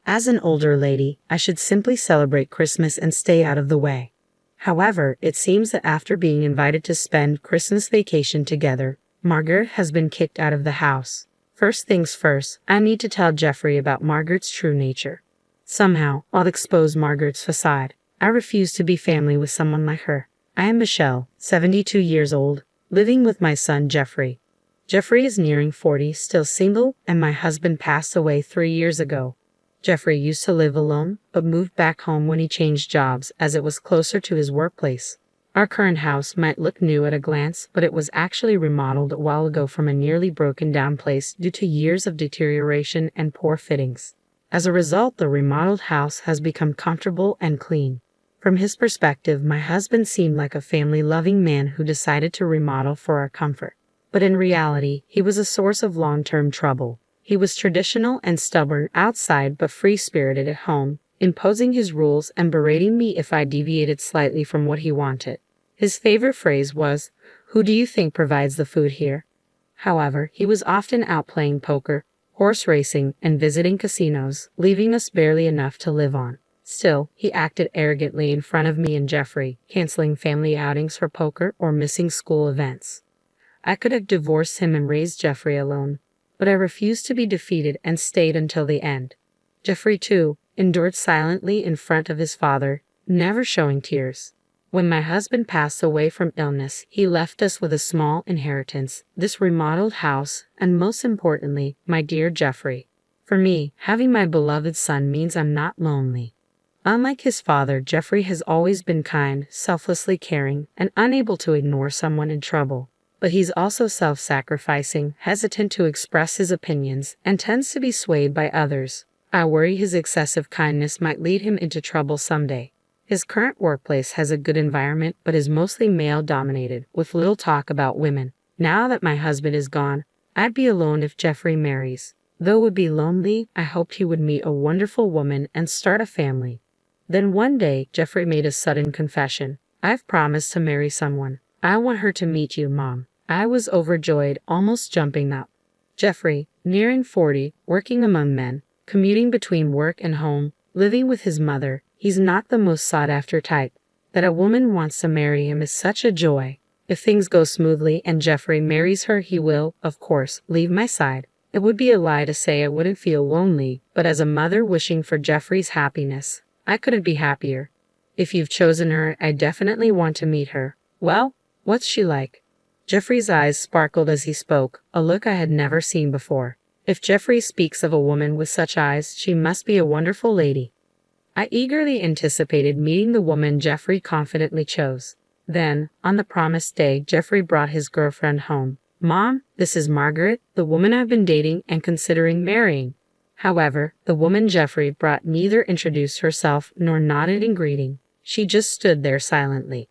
As an older lady, I should simply celebrate Christmas and stay out of the way. However, it seems that after being invited to spend Christmas vacation together, Margaret has been kicked out of the house. First things first, I need to tell Jeffrey about Margaret's true nature. Somehow, I'll expose Margaret's facade. I refuse to be family with someone like her. I am Michelle, 72 years old, living with my son Jeffrey. Jeffrey is nearing 40, still single, and my husband passed away 3 years ago. Jeffrey used to live alone, but moved back home when he changed jobs as it was closer to his workplace. Our current house might look new at a glance, but it was actually remodeled a while ago from a nearly broken down place due to years of deterioration and poor fittings. As a result, the remodeled house has become comfortable and clean. From his perspective, my husband seemed like a family-loving man who decided to remodel for our comfort. But in reality, he was a source of long-term trouble. He was traditional and stubborn outside but free-spirited at home, imposing his rules and berating me if I deviated slightly from what he wanted. His favorite phrase was, "Who do you think provides the food here?" However, he was often out playing poker, horse racing, and visiting casinos, leaving us barely enough to live on. Still, he acted arrogantly in front of me and Jeffrey, canceling family outings for poker or missing school events. I could have divorced him and raised Jeffrey alone, but I refused to be defeated and stayed until the end. Jeffrey, too, endured silently in front of his father, never showing tears. When my husband passed away from illness, he left us with a small inheritance, this remodeled house, and most importantly, my dear Jeffrey. For me, having my beloved son means I'm not lonely. Unlike his father, Jeffrey has always been kind, selflessly caring, and unable to ignore someone in trouble. But he's also self-sacrificing, hesitant to express his opinions, and tends to be swayed by others. I worry his excessive kindness might lead him into trouble someday. His current workplace has a good environment but is mostly male-dominated, with little talk about women. Now that my husband is gone, I'd be alone if Jeffrey marries. Though it would be lonely, I hoped he would meet a wonderful woman and start a family. Then one day, Jeffrey made a sudden confession. "I've promised to marry someone. I want her to meet you, Mom." I was overjoyed, almost jumping up. Jeffrey, nearing 40, working among men, commuting between work and home, living with his mother, he's not the most sought-after type. That a woman wants to marry him is such a joy. If things go smoothly and Jeffrey marries her, he will, of course, leave my side. It would be a lie to say I wouldn't feel lonely, but as a mother wishing for Jeffrey's happiness, I couldn't be happier. If you've chosen her, I definitely want to meet her. Well, what's she like? Jeffrey's eyes sparkled as he spoke, a look I had never seen before. If Jeffrey speaks of a woman with such eyes, she must be a wonderful lady. I eagerly anticipated meeting the woman Jeffrey confidently chose. Then, on the promised day, Jeffrey brought his girlfriend home. "Mom, this is Margaret, the woman I've been dating and considering marrying." However, the woman Jeffrey brought neither introduced herself nor nodded in greeting. She just stood there silently.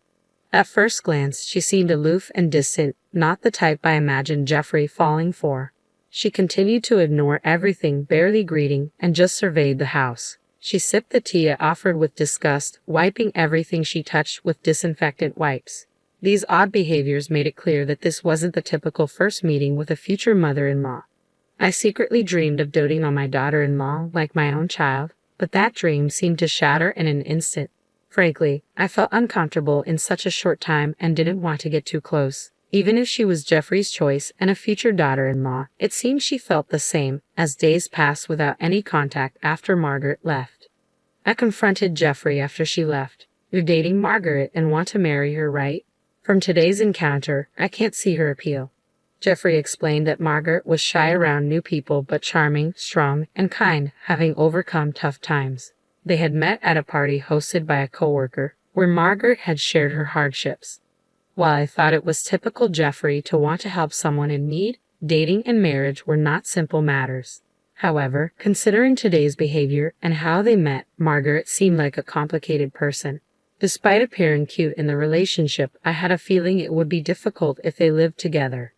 At first glance, she seemed aloof and distant, not the type I imagined Jeffrey falling for. She continued to ignore everything, barely greeting, and just surveyed the house. She sipped the tea I offered with disgust, wiping everything she touched with disinfectant wipes. These odd behaviors made it clear that this wasn't the typical first meeting with a future mother-in-law. I secretly dreamed of doting on my daughter-in-law like my own child, but that dream seemed to shatter in an instant. Frankly, I felt uncomfortable in such a short time and didn't want to get too close. Even if she was Jeffrey's choice and a future daughter-in-law, it seemed she felt the same as days passed without any contact after Margaret left. I confronted Jeffrey after she left. "You're dating Margaret and want to marry her, right? From today's encounter, I can't see her appeal." Jeffrey explained that Margaret was shy around new people but charming, strong, and kind, having overcome tough times. They had met at a party hosted by a coworker, where Margaret had shared her hardships. While I thought it was typical Jeffrey to want to help someone in need, dating and marriage were not simple matters. However, considering today's behavior and how they met, Margaret seemed like a complicated person. Despite appearing cute in the relationship, I had a feeling it would be difficult if they lived together.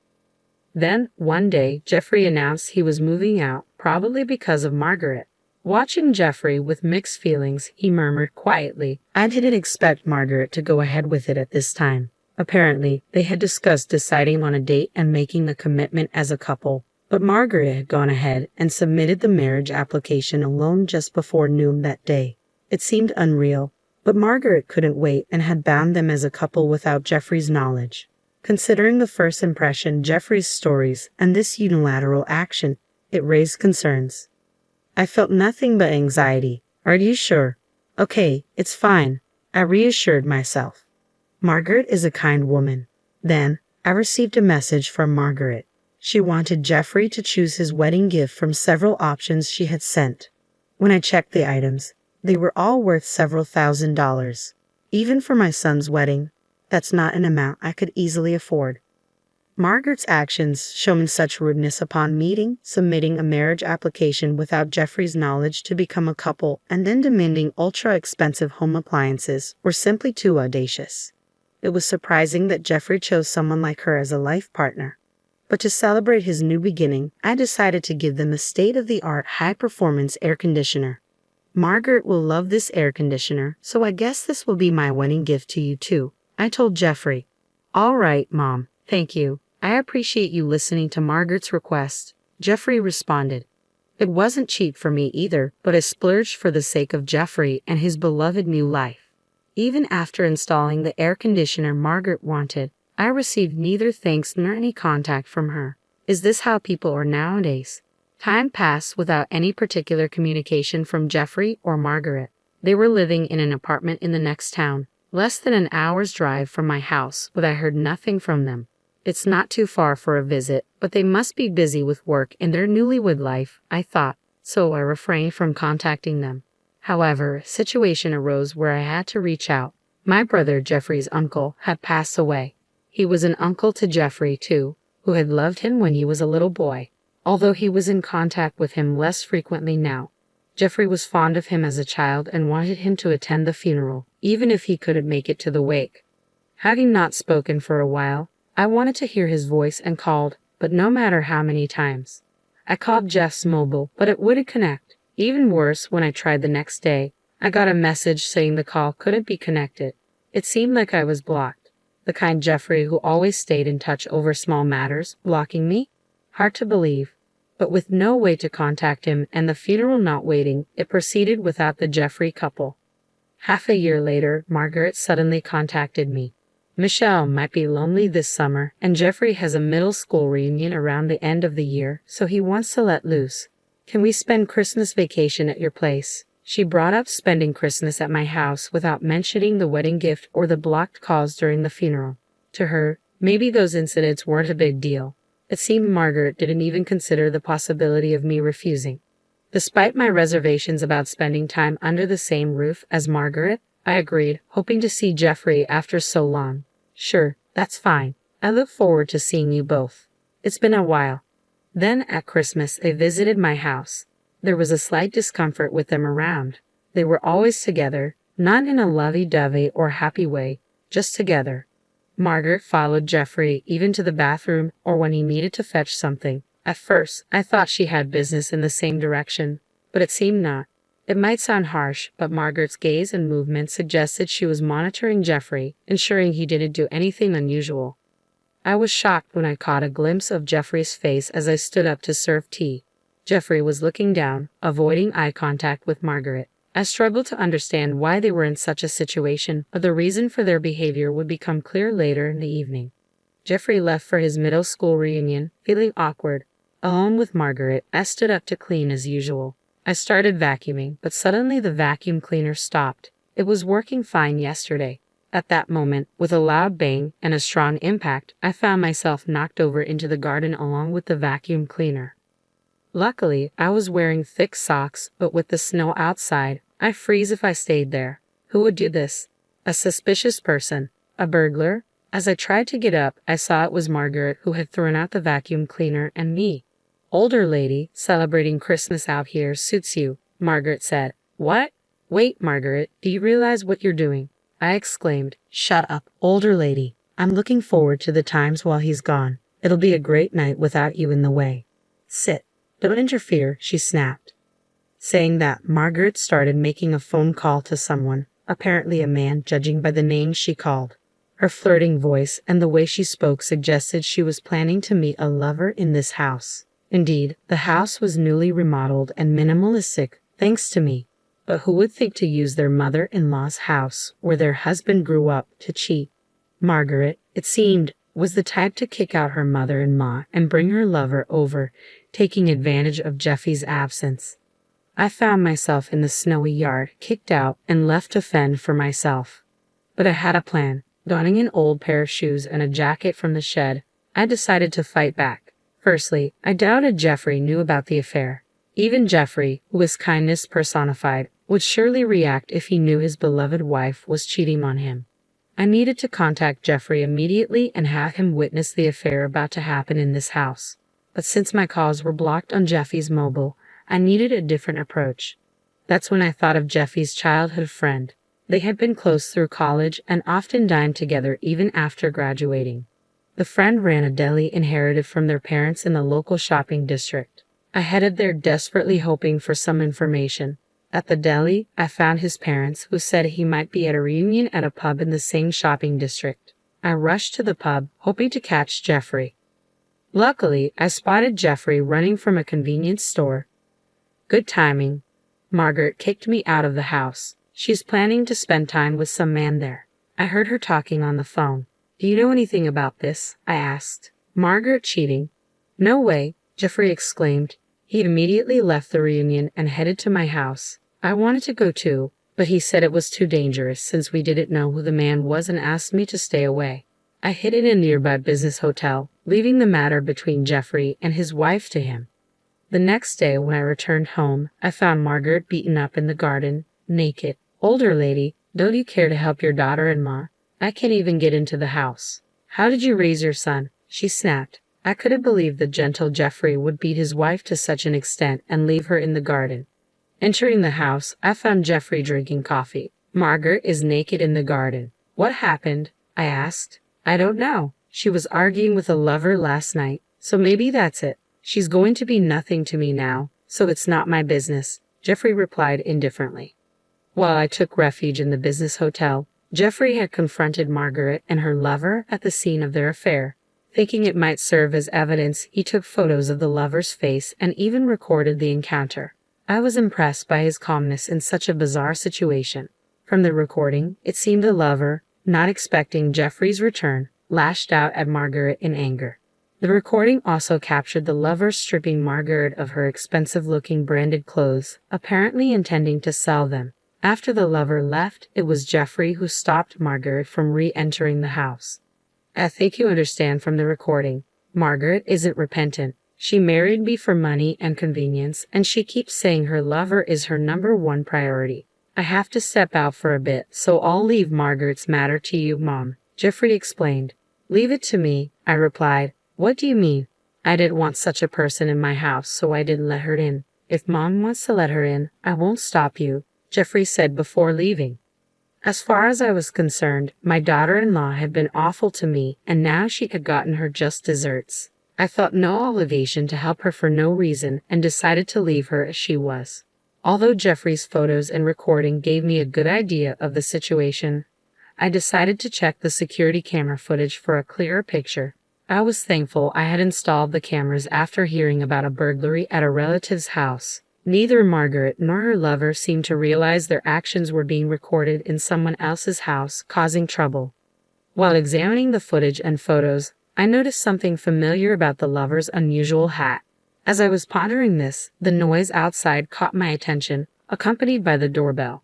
Then, one day, Jeffrey announced he was moving out, probably because of Margaret. Watching Jeffrey with mixed feelings, he murmured quietly, "I didn't expect Margaret to go ahead with it at this time." Apparently, they had discussed deciding on a date and making the commitment as a couple. But Margaret had gone ahead and submitted the marriage application alone just before noon that day. It seemed unreal, but Margaret couldn't wait and had bound them as a couple without Jeffrey's knowledge. Considering the first impression, Jeffrey's stories, and this unilateral action, it raised concerns. I felt nothing but anxiety. Are you sure? Okay, it's fine, I reassured myself. Margaret is a kind woman. Then, I received a message from Margaret. She wanted Jeffrey to choose his wedding gift from several options she had sent. When I checked the items, they were all worth several $1,000s. Even for my son's wedding, that's not an amount I could easily afford. Margaret's actions, showing such rudeness upon submitting a marriage application without Jeffrey's knowledge to become a couple, and then demanding ultra-expensive home appliances, were simply too audacious. It was surprising that Jeffrey chose someone like her as a life partner. But to celebrate his new beginning, I decided to give them a state-of-the-art high-performance air conditioner. Margaret will love this air conditioner, so I guess this will be my wedding gift to you too, I told Jeffrey. All right, Mom, thank you. I appreciate you listening to Margaret's request, Jeffrey responded. It wasn't cheap for me either, but I splurged for the sake of Jeffrey and his beloved new life. Even after installing the air conditioner Margaret wanted, I received neither thanks nor any contact from her. Is this how people are nowadays? Time passed without any particular communication from Jeffrey or Margaret. They were living in an apartment in the next town, less than an hour's drive from my house, but I heard nothing from them. It's not too far for a visit, but they must be busy with work in their newlywed life, I thought, so I refrained from contacting them. However, a situation arose where I had to reach out. My brother Jeffrey's uncle had passed away. He was an uncle to Jeffrey, too, who had loved him when he was a little boy, although he was in contact with him less frequently now. Jeffrey was fond of him as a child and wanted him to attend the funeral, even if he couldn't make it to the wake. Having not spoken for a while, I wanted to hear his voice and called, but no matter how many times. I called Jeff's mobile, but it wouldn't connect. Even worse, when I tried the next day, I got a message saying the call couldn't be connected. It seemed like I was blocked. The kind Jeffrey who always stayed in touch over small matters, blocking me? Hard to believe. But with no way to contact him and the funeral not waiting, it proceeded without the Jeffrey couple. Half a year later, Margaret suddenly contacted me. Michelle might be lonely this summer, and Jeffrey has a middle school reunion around the end of the year, so he wants to let loose. Can we spend Christmas vacation at your place? She brought up spending Christmas at my house without mentioning the wedding gift or the blocked calls during the funeral. To her, maybe those incidents weren't a big deal. It seemed Margaret didn't even consider the possibility of me refusing. Despite my reservations about spending time under the same roof as Margaret, I agreed, hoping to see Jeffrey after so long. Sure, that's fine. I look forward to seeing you both. It's been a while. Then, at Christmas, they visited my house. There was a slight discomfort with them around. They were always together, not in a lovey-dovey or happy way, just together. Margaret followed Jeffrey even to the bathroom or when he needed to fetch something. At first, I thought she had business in the same direction, but it seemed not. It might sound harsh, but Margaret's gaze and movement suggested she was monitoring Jeffrey, ensuring he didn't do anything unusual. I was shocked when I caught a glimpse of Jeffrey's face as I stood up to serve tea. Jeffrey was looking down, avoiding eye contact with Margaret. I struggled to understand why they were in such a situation, but the reason for their behavior would become clear later in the evening. Jeffrey left for his middle school reunion, feeling awkward. Alone with Margaret, I stood up to clean as usual. I started vacuuming, but suddenly the vacuum cleaner stopped. It was working fine yesterday. At that moment, with a loud bang and a strong impact, I found myself knocked over into the garden along with the vacuum cleaner. Luckily, I was wearing thick socks, but with the snow outside, I freeze if I stayed there. Who would do this? A suspicious person? A burglar? As I tried to get up, I saw it was Margaret who had thrown out the vacuum cleaner and me. Older lady, celebrating Christmas out here suits you, Margaret said. What? Wait, Margaret, do you realize what you're doing? I exclaimed. Shut up, older lady. I'm looking forward to the times while he's gone. It'll be a great night without you in the way. Sit. Don't interfere, she snapped. Saying that, Margaret started making a phone call to someone, apparently a man, judging by the name she called. Her flirting voice and the way she spoke suggested she was planning to meet a lover in this house. Indeed, the house was newly remodeled and minimalistic, thanks to me. But who would think to use their mother-in-law's house, where their husband grew up, to cheat? Margaret, it seemed, was the type to kick out her mother-in-law and bring her lover over, taking advantage of Jeffy's absence. I found myself in the snowy yard, kicked out and left to fend for myself. But I had a plan. Donning an old pair of shoes and a jacket from the shed, I decided to fight back. Firstly, I doubted Jeffrey knew about the affair. Even Jeffrey, who was kindness personified, would surely react if he knew his beloved wife was cheating on him. I needed to contact Jeffrey immediately and have him witness the affair about to happen in this house. But since my calls were blocked on Jeffy's mobile, I needed a different approach. That's when I thought of Jeffy's childhood friend. They had been close through college and often dined together even after graduating. The friend ran a deli inherited from their parents in the local shopping district. I headed there desperately hoping for some information. At the deli, I found his parents, who said he might be at a reunion at a pub in the same shopping district. I rushed to the pub, hoping to catch Jeffrey. Luckily, I spotted Jeffrey running from a convenience store. Good timing. Margaret kicked me out of the house. She's planning to spend time with some man there. I heard her talking on the phone. Do you know anything about this? I asked. Margaret cheating? No way, Jeffrey exclaimed. He immediately left the reunion and headed to my house. I wanted to go too, but he said it was too dangerous since we didn't know who the man was and asked me to stay away. I hid in a nearby business hotel, leaving the matter between Jeffrey and his wife to him. The next day when I returned home, I found Margaret beaten up in the garden, naked. Older lady, don't you care to help your daughter-in-law? I can't even get into the house. How did you raise your son? She snapped. I couldn't believe the gentle Jeffrey would beat his wife to such an extent and leave her in the garden. Entering the house, I found Jeffrey drinking coffee. Margaret is naked in the garden. What happened? I asked. I don't know. She was arguing with a lover last night, so maybe that's it. She's going to be nothing to me now, so it's not my business, Jeffrey replied indifferently. While I took refuge in the business hotel, Jeffrey had confronted Margaret and her lover at the scene of their affair. Thinking it might serve as evidence, he took photos of the lover's face and even recorded the encounter. I was impressed by his calmness in such a bizarre situation. From the recording, it seemed the lover, not expecting Jeffrey's return, lashed out at Margaret in anger. The recording also captured the lover stripping Margaret of her expensive-looking branded clothes, apparently intending to sell them. After the lover left, it was Jeffrey who stopped Margaret from re-entering the house. I think you understand from the recording. Margaret isn't repentant. She married me for money and convenience, and she keeps saying her lover is her #1 priority. I have to step out for a bit, so I'll leave Margaret's matter to you, Mom, Jeffrey explained. Leave it to me, I replied. What do you mean? I didn't want such a person in my house, so I didn't let her in. If Mom wants to let her in, I won't stop you, Jeffrey said before leaving. As far as I was concerned, my daughter-in-law had been awful to me, and now she had gotten her just desserts. I felt no obligation to help her for no reason and decided to leave her as she was. Although Jeffrey's photos and recording gave me a good idea of the situation, I decided to check the security camera footage for a clearer picture. I was thankful I had installed the cameras after hearing about a burglary at a relative's house. Neither Margaret nor her lover seemed to realize their actions were being recorded in someone else's house, causing trouble. While examining the footage and photos, I noticed something familiar about the lover's unusual hat. As I was pondering this, the noise outside caught my attention, accompanied by the doorbell.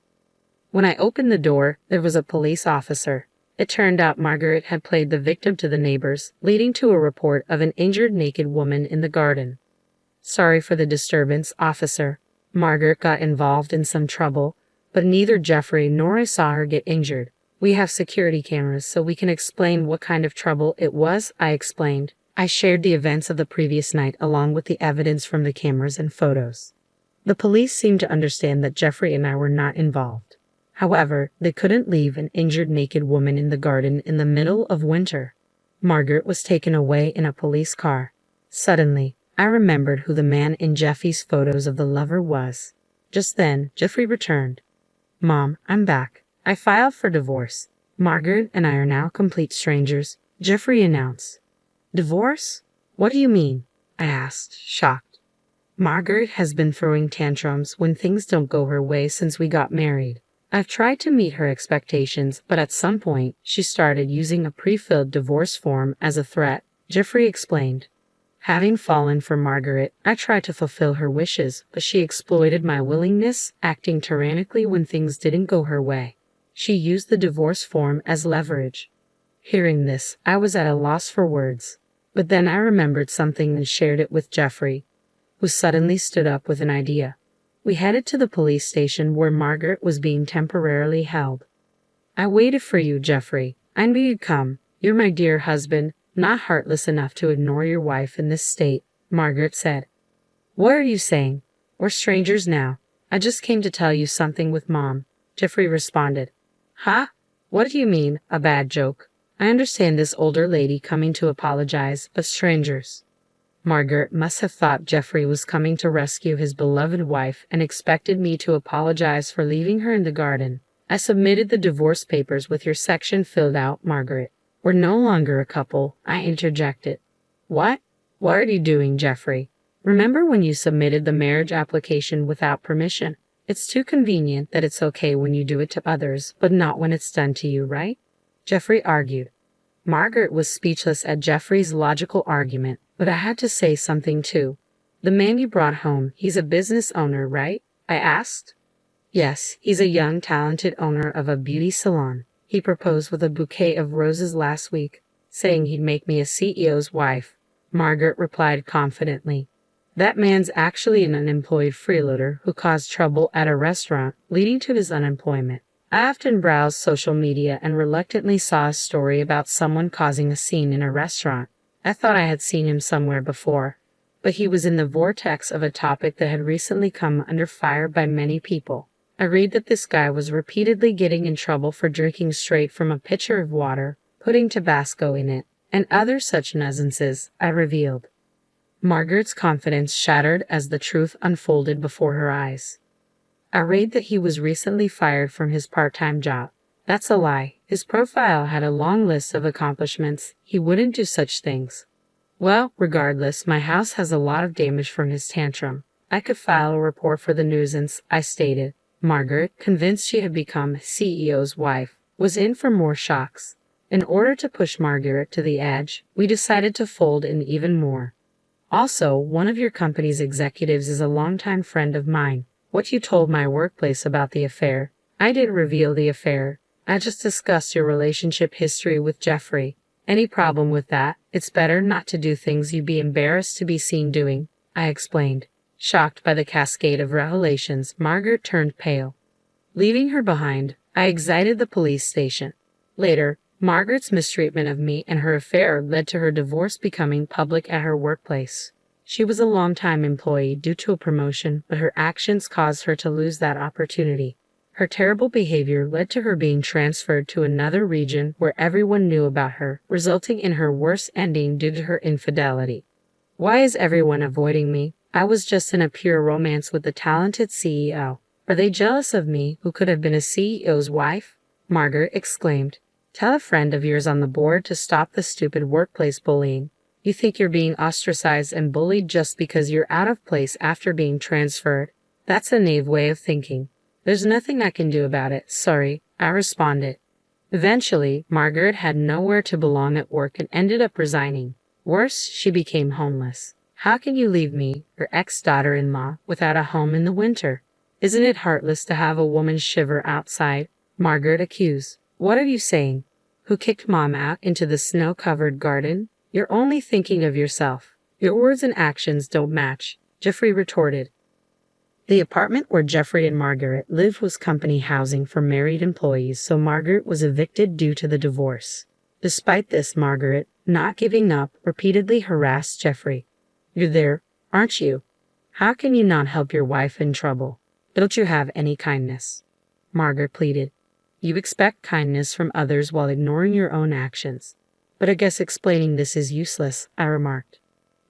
When I opened the door, there was a police officer. It turned out Margaret had played the victim to the neighbors, leading to a report of an injured naked woman in the garden. Sorry for the disturbance, officer. Margaret got involved in some trouble, but neither Jeffrey nor I saw her get injured. We have security cameras, so we can explain what kind of trouble it was, I explained. I shared the events of the previous night along with the evidence from the cameras and photos. The police seemed to understand that Jeffrey and I were not involved. However, they couldn't leave an injured naked woman in the garden in the middle of winter. Margaret was taken away in a police car. Suddenly, I remembered who the man in Jeffy's photos of the lover was. Just then, Jeffrey returned. Mom, I'm back. I filed for divorce. Margaret and I are now complete strangers, Jeffrey announced. Divorce? What do you mean? I asked, shocked. Margaret has been throwing tantrums when things don't go her way since we got married. I've tried to meet her expectations, but at some point, she started using a pre-filled divorce form as a threat, Jeffrey explained. Having fallen for Margaret, I tried to fulfill her wishes, but she exploited my willingness, acting tyrannically when things didn't go her way. She used the divorce form as leverage. Hearing this, I was at a loss for words. But then I remembered something and shared it with Jeffrey, who suddenly stood up with an idea. We headed to the police station where Margaret was being temporarily held. I waited for you, Jeffrey. I knew you'd come. You're my dear husband, not heartless enough to ignore your wife in this state, Margaret said. What are you saying? We're strangers now. I just came to tell you something with Mom, Jeffrey responded. Huh? What do you mean, a bad joke? I understand this older lady coming to apologize, but strangers. Margaret must have thought Jeffrey was coming to rescue his beloved wife and expected me to apologize for leaving her in the garden. I submitted the divorce papers with your section filled out, Margaret. We're no longer a couple, I interjected. What? What are you doing, Jeffrey? Remember when you submitted the marriage application without permission? It's too convenient that it's okay when you do it to others, but not when it's done to you, right? Jeffrey argued. Margaret was speechless at Jeffrey's logical argument, but I had to say something too. The man you brought home, he's a business owner, right? I asked. Yes, he's a young, talented owner of a beauty salon. He proposed with a bouquet of roses last week, saying he'd make me a CEO's wife. Margaret replied confidently. That man's actually an unemployed freeloader who caused trouble at a restaurant, leading to his unemployment. I often browsed social media and reluctantly saw a story about someone causing a scene in a restaurant. I thought I had seen him somewhere before, but he was in the vortex of a topic that had recently come under fire by many people. I read that this guy was repeatedly getting in trouble for drinking straight from a pitcher of water, putting Tabasco in it, and other such nuisances, I revealed. Margaret's confidence shattered as the truth unfolded before her eyes. I read that he was recently fired from his part-time job. That's a lie. His profile had a long list of accomplishments. He wouldn't do such things. Well, regardless, my house has a lot of damage from his tantrum. I could file a report for the nuisance, I stated. Margaret, convinced she had become CEO's wife, was in for more shocks. In order to push Margaret to the edge, we decided to fold in even more. Also, one of your company's executives is a longtime friend of mine. What you told my workplace about the affair, I didn't reveal the affair. I just discussed your relationship history with Jeffrey. Any problem with that? It's better not to do things you'd be embarrassed to be seen doing, I explained. Shocked by the cascade of revelations, Margaret turned pale. Leaving her behind, I exited the police station. Later, Margaret's mistreatment of me and her affair led to her divorce becoming public at her workplace. She was a long-time employee due to a promotion, but her actions caused her to lose that opportunity. Her terrible behavior led to her being transferred to another region where everyone knew about her, resulting in her worst ending due to her infidelity. Why is everyone avoiding me? I was just in a pure romance with the talented CEO. Are they jealous of me, who could have been a CEO's wife? Margaret exclaimed. Tell a friend of yours on the board to stop the stupid workplace bullying. You think you're being ostracized and bullied just because you're out of place after being transferred. That's a naive way of thinking. There's nothing I can do about it, sorry, I responded. Eventually, Margaret had nowhere to belong at work and ended up resigning. Worse, she became homeless. How can you leave me, your ex-daughter-in-law, without a home in the winter? Isn't it heartless to have a woman shiver outside? Margaret accused. What are you saying? Who kicked Mom out into the snow-covered garden? You're only thinking of yourself. Your words and actions don't match, Jeffrey retorted. The apartment where Jeffrey and Margaret lived was company housing for married employees, so Margaret was evicted due to the divorce. Despite this, Margaret, not giving up, repeatedly harassed Jeffrey. You're there, aren't you? How can you not help your wife in trouble? Don't you have any kindness? Margaret pleaded. You expect kindness from others while ignoring your own actions. But I guess explaining this is useless, I remarked.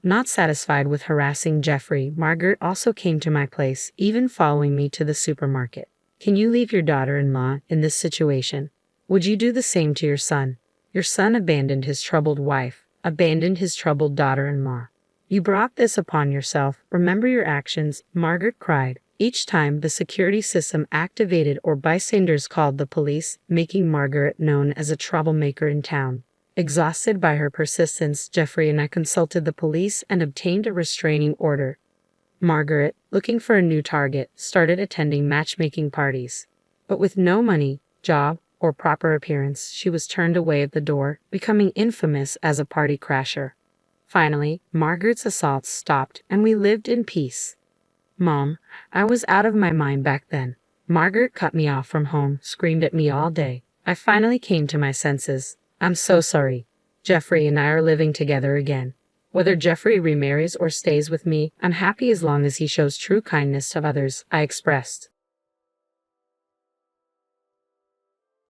Not satisfied with harassing Jeffrey, Margaret also came to my place, even following me to the supermarket. Can you leave your daughter-in-law in this situation? Would you do the same to your son? Your son abandoned his troubled wife, abandoned his troubled daughter-in-law. You brought this upon yourself. Remember your actions, Margaret cried. Each time the security system activated or bystanders called the police, making Margaret known as a troublemaker in town. Exhausted by her persistence, Jeffrey and I consulted the police and obtained a restraining order. Margaret, looking for a new target, started attending matchmaking parties. But with no money, job, or proper appearance, she was turned away at the door, becoming infamous as a party crasher. Finally, Margaret's assaults stopped and we lived in peace. Mom, I was out of my mind back then. Margaret cut me off from home, screamed at me all day. I finally came to my senses. I'm so sorry. Jeffrey and I are living together again. Whether Jeffrey remarries or stays with me, I'm happy as long as he shows true kindness to others, I expressed.